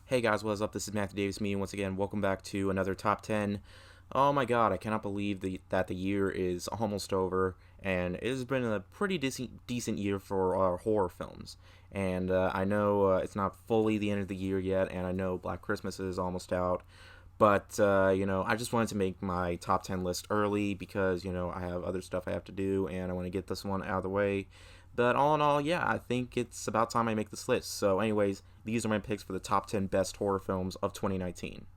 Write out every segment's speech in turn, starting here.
Hey guys, what's up? This is Matthew Davis me, and once again, welcome back to another top 10. Oh my god, I cannot believe that the year is almost over, and it has been a pretty decent year for horror films. And I know it's not fully the end of the year yet, and I know Black Christmas is almost out, but I just wanted to make my top 10 list early because I have other stuff I have to do, and I want to get this one out of the way. But all in all, yeah, I think it's about time I make this list. So, anyways, these are my picks for the top 10 best horror films of 2019.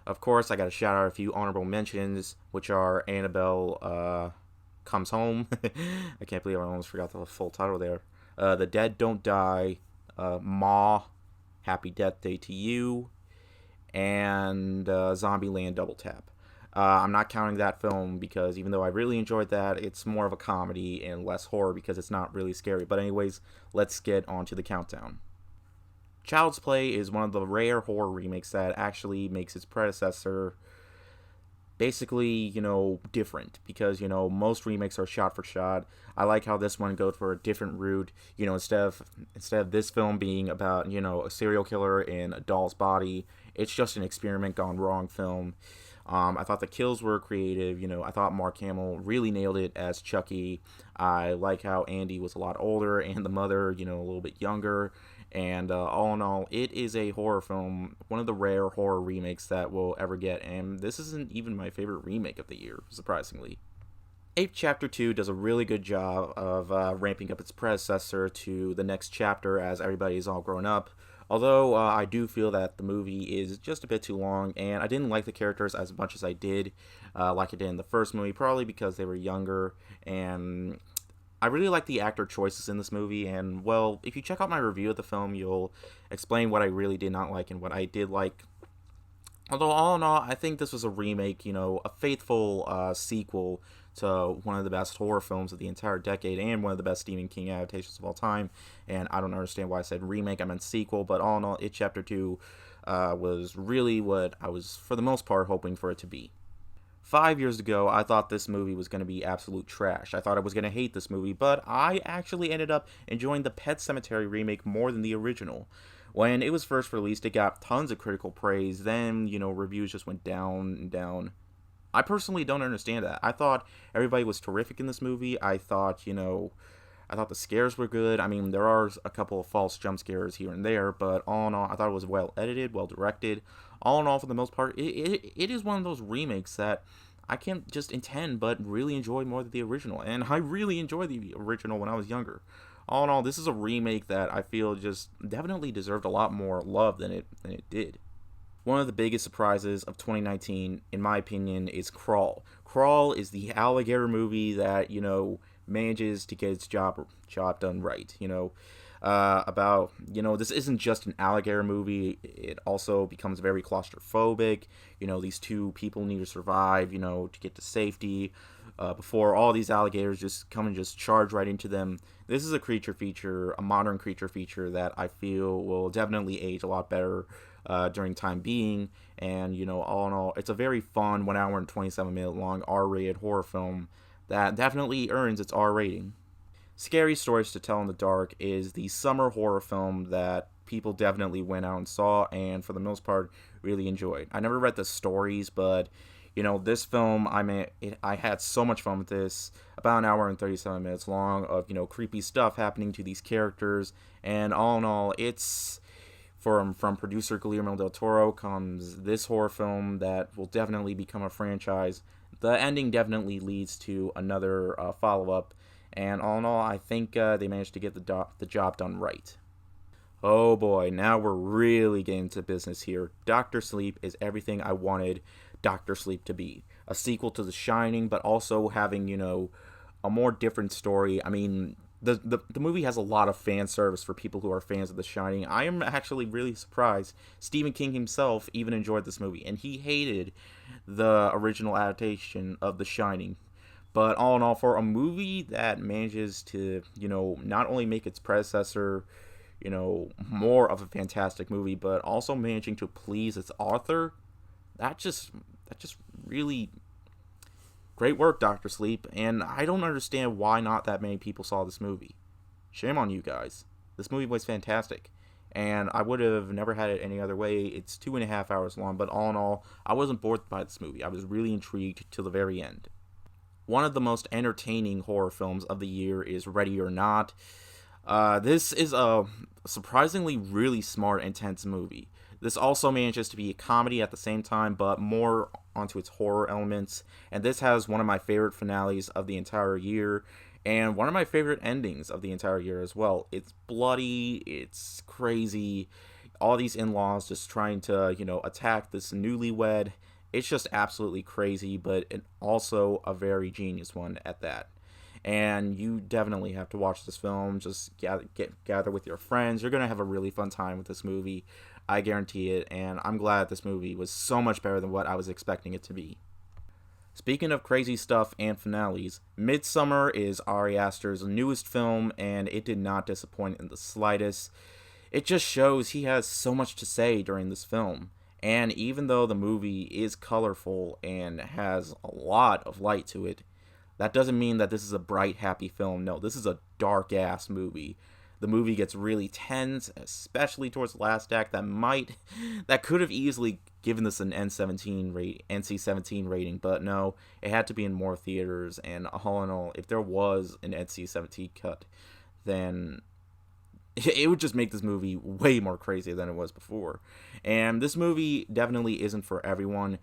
Of course, I got to shout out a few honorable mentions, which are Annabelle Comes Home. I can't believe I almost forgot the full title there. The Dead Don't Die, Ma, Happy Death Day to You, and Zombieland Double Tap. I'm not counting that film because even though I really enjoyed that, it's more of a comedy and less horror because it's not really scary. But anyways, let's get on to the countdown. Child's Play is one of the rare horror remakes that actually makes its predecessor basically, different because, most remakes are shot for shot. I like how this one goes for a different route. Instead of this film being about, a serial killer in a doll's body, it's just an experiment gone wrong film. I thought the kills were creative. I thought Mark Hamill really nailed it as Chucky. I like how Andy was a lot older and the mother, a little bit younger. And all in all, it is a horror film, one of the rare horror remakes that we'll ever get. And this isn't even my favorite remake of the year, surprisingly. Ape Chapter 2 does a really good job of ramping up its predecessor to the next chapter as everybody is all grown up. Although I do feel that the movie is just a bit too long, and I didn't like the characters as much as I did, like I did in the first movie, probably because they were younger, and I really like the actor choices in this movie, and, well, if you check out my review of the film, you'll explain what I really did not like and what I did like. Although, all in all, I think this was a remake, a faithful sequel to one of the best horror films of the entire decade and one of the best Stephen King adaptations of all time. And I don't understand why I said remake, I meant sequel, but all in all, It Chapter 2 was really what I was, for the most part, hoping for it to be. 5 years ago, I thought this movie was going to be absolute trash. I thought I was going to hate this movie, but I actually ended up enjoying the Pet Sematary remake more than the original. When it was first released, it got tons of critical praise. Then, reviews just went down and down. I personally don't understand that. I thought everybody was terrific in this movie. I thought the scares were good. I mean, there are a couple of false jump scares here and there, but all in all, I thought it was well edited, well directed. All in all, for the most part, it is one of those remakes that I can't just intend but really enjoy more than the original. And I really enjoyed the original when I was younger. All in all, this is a remake that I feel just definitely deserved a lot more love than it did. One of the biggest surprises of 2019, in my opinion, is Crawl. Crawl is the alligator movie that, manages to get its job done right. This isn't just an alligator movie. It also becomes very claustrophobic. These two people need to survive, to get to safety before all these alligators just come and just charge right into them. This is a creature feature, a modern creature feature that I feel will definitely age a lot better during time being. And, all in all, it's a very fun 1 hour and 27-minute long R-rated horror film that definitely earns its R rating. Scary Stories to Tell in the Dark is the summer horror film that people definitely went out and saw and for the most part really enjoyed. I never read the stories, but this film, I had so much fun with this. About 1 hour and 37 minutes long of creepy stuff happening to these characters, and all in all, it's from producer Guillermo del Toro comes this horror film that will definitely become a franchise. The ending definitely leads to another follow up, and all in all, I think they managed to get the job done right. Oh boy, now we're really getting to business here. Doctor Sleep is everything I wanted Doctor Sleep to be. A sequel to The Shining, but also having, a more different story. I mean, the movie has a lot of fan service for people who are fans of The Shining. I am actually really surprised. Stephen King himself even enjoyed this movie, and he hated the original adaptation of The Shining. But all in all, for a movie that manages to, not only make its predecessor, more of a fantastic movie, but also managing to please its author, that just really great work, Doctor Sleep. And I don't understand why not that many people saw this movie. Shame on you guys. This movie was fantastic. and I would have never had it any other way. It's 2.5 hours long, but all in all, I wasn't bored by this movie. I was really intrigued till the very end. One of the most entertaining horror films of the year is Ready or Not. This is a surprisingly really smart, intense movie. This also manages to be a comedy at the same time, but more onto its horror elements. And this has one of my favorite finales of the entire year, and one of my favorite endings of the entire year as well. It's bloody, it's crazy. All these in laws just trying to, attack this newlywed. It's just absolutely crazy, but also a very genius one at that. And you definitely have to watch this film. Just gather with your friends. You're gonna have a really fun time with this movie. I guarantee it. And I'm glad this movie was so much better than what I was expecting it to be. Speaking of crazy stuff and finales, Midsommar is Ari Aster's newest film, and it did not disappoint in the slightest. It just shows he has so much to say during this film. And even though the movie is colorful and has a lot of light to it, that doesn't mean that this is a bright, happy film. No, this is a dark ass movie. The movie gets really tense, especially towards the last act. That could have easily given this an NC-17 rating, but no, it had to be in more theaters. And all in all, if there was an NC-17 cut, then it would just make this movie way more crazy than it was before. And this movie definitely isn't for everyone.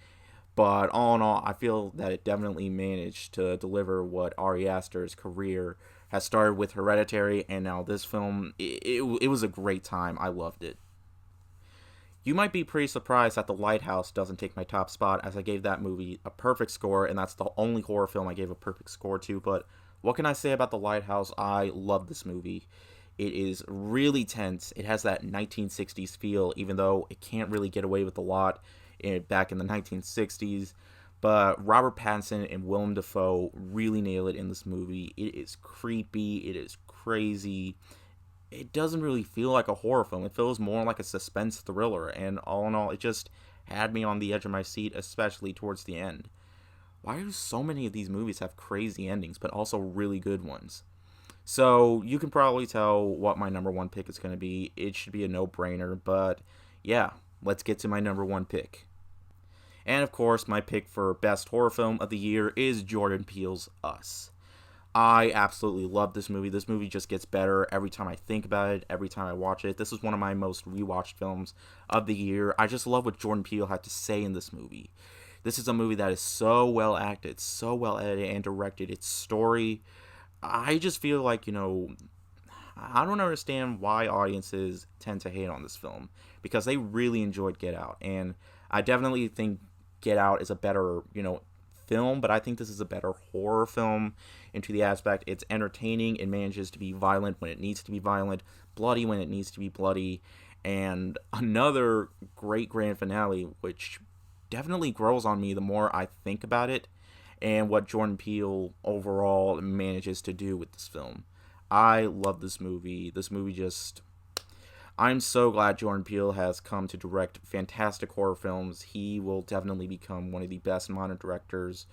But all in all, I feel that it definitely managed to deliver what Ari Aster's career has started with Hereditary, and now this film. It was a great time. I loved it. You might be pretty surprised that The Lighthouse doesn't take my top spot, as I gave that movie a perfect score, and that's the only horror film I gave a perfect score to. But what can I say about The Lighthouse? I love this movie. It is really tense. It has that 1960s feel, even though it can't really get away with a lot back in the 1960s. But Robert Pattinson and Willem Dafoe really nail it in this movie. It is creepy. It is crazy. It doesn't really feel like a horror film. It feels more like a suspense thriller. And all in all, it just had me on the edge of my seat, especially towards the end. Why do so many of these movies have crazy endings, but also really good ones? So you can probably tell what my number one pick is going to be. It should be a no-brainer, but yeah, let's get to my number one pick. And of course, my pick for best horror film of the year is Jordan Peele's Us. I absolutely love this movie. This movie just gets better every time I think about it, every time I watch it. This is one of my most rewatched films of the year. I just love what Jordan Peele had to say in this movie. This is a movie that is so well acted, so well edited and directed. Its story, I just feel like, I don't understand why audiences tend to hate on this film, because they really enjoyed Get Out. And I definitely think Get Out is a better, film, but I think this is a better horror film into the aspect it's entertaining. It manages to be violent when it needs to be violent, bloody when it needs to be bloody, and another great grand finale, which definitely grows on me the more I think about it, and what Jordan Peele overall manages to do with this film. I love this movie. This movie just... I'm so glad Jordan Peele has come to direct fantastic horror films. He will definitely become one of the best modern directors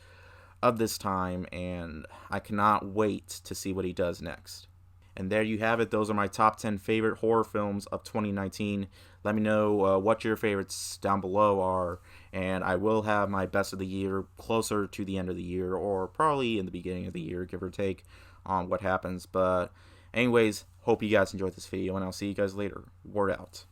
of this time, and I cannot wait to see what he does next. And there you have it. Those are my top 10 favorite horror films of 2019. Let me know what your favorites down below are, and I will have my best of the year closer to the end of the year, or probably in the beginning of the year, give or take, on what happens. But anyways, hope you guys enjoyed this video, and I'll see you guys later. Word out.